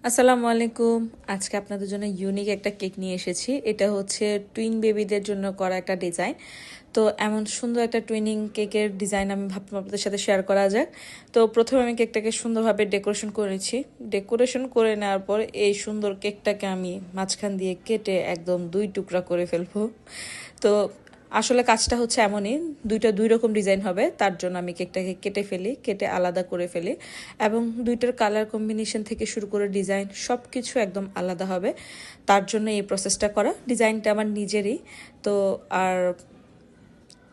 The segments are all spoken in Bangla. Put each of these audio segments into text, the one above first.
আসসালামু আলাইকুম। আজকে আপনাদের জন্য ইউনিক একটা কেক নিয়ে এসেছি। এটা হচ্ছে টুইন বেবিদের জন্য করা একটা ডিজাইন। তো এমন সুন্দর একটা টুইনিং কেকের ডিজাইন আমি ভাবলাম আপনাদের সাথে শেয়ার করা যাক। তো প্রথমে আমি কেকটাকে সুন্দরভাবে ডেকোরেশন করেছি। ডেকোরেশন করে নেওয়ার পর এই সুন্দর কেকটাকে আমি মাঝখান দিয়ে কেটে একদম 2 টুকরা করে ফেলবো। তো আসলে কাজটা হচ্ছে এমনই, দুই রকম ডিজাইন হবে, তার জন্য আমি কেকটাকে কেটে ফেলি, কেটে আলাদা করে ফেলি এবং দুইটার কালার কম্বিনেশন থেকে শুরু করে ডিজাইন সব কিছু একদম আলাদা হবে। তার জন্য এই প্রসেসটা করা। ডিজাইনটা আমার নিজেরই। তো আর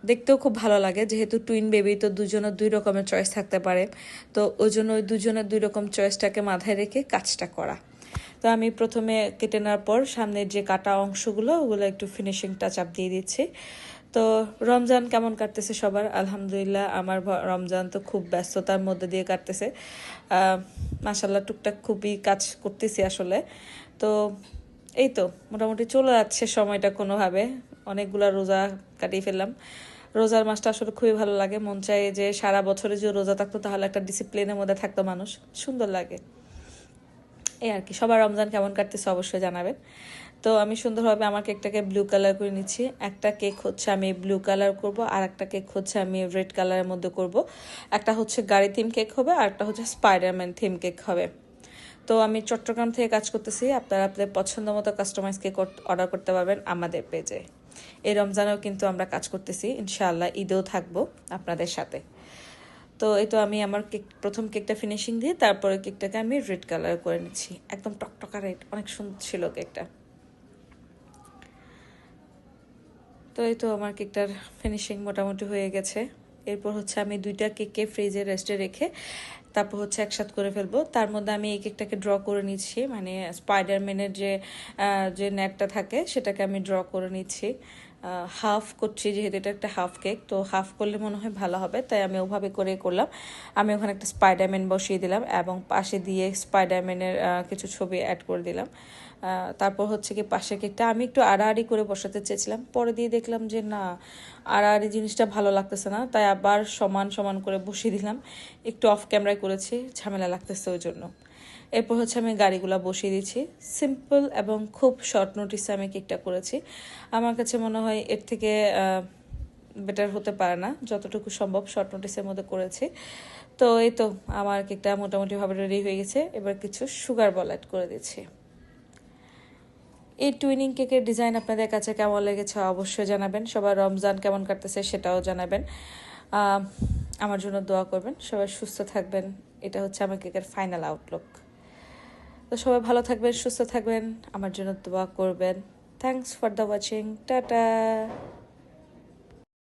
দেখতেও খুব ভালো লাগে, যেহেতু টুইন বেবি, তো দুজনের 2 রকমের চয়েস থাকতে পারে। তো ওই জন্য ওই দুজনের 2 রকম চয়েসটাকে মাথায় রেখে কাজটা করা। তো আমি প্রথমে কেটে নেওয়ার পর সামনের যে কাটা অংশগুলো ওগুলো একটু ফিনিশিং টাচ আপ দিয়ে দিচ্ছি। তো রমজান কেমন কাটতেছে সবার? আলহামদুলিল্লাহ, আমার রমজান তো খুব ব্যস্ততার মধ্যে দিয়ে কাটতেছে। মাশাল্লাহ, টুকটাক খুবই কাজ করতেছি আসলে। তো এই তো মোটামুটি চলে যাচ্ছে সময়টা কোনোভাবে। অনেকগুলা রোজা কাটিয়ে ফেললাম। রোজার মাসটা আসলে খুবই ভালো লাগে। মন চায় যে সারা বছরে যে রোজা থাকতো তাহলে একটা ডিসিপ্লিনের মধ্যে থাকতো মানুষ, সুন্দর লাগে। এই আর কি, সবার রমজান কেমন কাটতেছে অবশ্যই জানাবেন। তো আমি সুন্দরভাবে আমার কেকটাকে ব্লু কালার করে নিচ্ছি। একটা কেক হচ্ছে আমি ব্লু কালার করব, আর একটা কেক হচ্ছে আমি রেড কালারের মধ্যে করব। একটা হচ্ছে গাড়ি থিম কেক হবে, আর একটা হচ্ছে স্পাইডারম্যান থিম কেক হবে। তো আমি চট্টগ্রাম থেকে কাজ করতেছি। আপনারা আপনাদের পছন্দ মতো কাস্টমাইজ কেক অর্ডার করতে পারবেন আমাদের পেজে। এই রমজানেও কিন্তু আমরা কাজ করতেছি, ইনশাআল্লাহ ঈদেও থাকবো আপনাদের সাথে। তো এই তো আমি আমার কেক প্রথম কেকটা ফিনিশিং দিয়ে তারপরে কেকটাকে আমি রেড কালার করে নিচ্ছি। একদম টকটকা রেড, অনেক সুন্দর ছিল কেকটা। তো এই তো আমার কেকটার ফিনিশিং মোটামুটি হয়ে গেছে। এরপর হচ্ছে আমি 2টা কেককে ফ্রিজে রেস্টে রেখে তারপর হচ্ছে একসাথে করে ফেলবো। তার মধ্যে আমি এই কেকটাকে ড্র করে নিচ্ছি, মানে স্পাইডারম্যানের যে নেটটা থাকে সেটাকে আমি ড্র করে নিচ্ছি। হাফ করছি, যেহেতু এটা একটা হাফ কেক, তো হাফ করলে মনে হয় ভালো হবে, তাই আমি ওভাবে করে করলাম। আমি ওখানে একটা স্পাইডারম্যান বসিয়ে দিলাম এবং পাশে দিয়ে স্পাইডারম্যানের কিছু ছবি অ্যাড করে দিলাম। তারপর হচ্ছে কি পাশের কেকটা আমি একটু আড়াআড়ি করে বসাতে চেয়েছিলাম, পরে দিয়ে দেখলাম যে না, আড়াআড়ি জিনিসটা ভালো লাগতেছে না, তাই আবার সমান সমান করে বসিয়ে দিলাম। একটু অফ ক্যামেরায় করেছি, ঝামেলা লাগতেছে ওই জন্য। এরপর হচ্ছে আমি গাড়িগুলো বসিয়ে দিচ্ছি। সিম্পল এবং খুব শর্ট নোটিসে আমি কেকটা করেছি। আমার কাছে মনে হয় এর থেকে বেটার হতে পারে না, যতটুকু সম্ভব শর্ট নোটিসের মধ্যে করেছি। তো এই তো আমার কেকটা মোটামুটিভাবে রেডি হয়ে গেছে। এবার কিছু সুগার বল অ্যাড করে দিচ্ছি। এই টুইনিং কেকের ডিজাইন আপনাদের কাছে কেমন লেগেছে অবশ্যই জানাবেন। সবার রমজান কেমন কাটতেছে সেটাও জানাবেন। আমার জন্য দোয়া করবেন। সবাই সুস্থ থাকবেন। এটা হচ্ছে আমার কেকের ফাইনাল আউটলুক। তো সবাই ভালো থাকবেন, সুস্থ থাকবেন, আমার জন্য দোয়া করবেন। Thanks for the watching. Tata.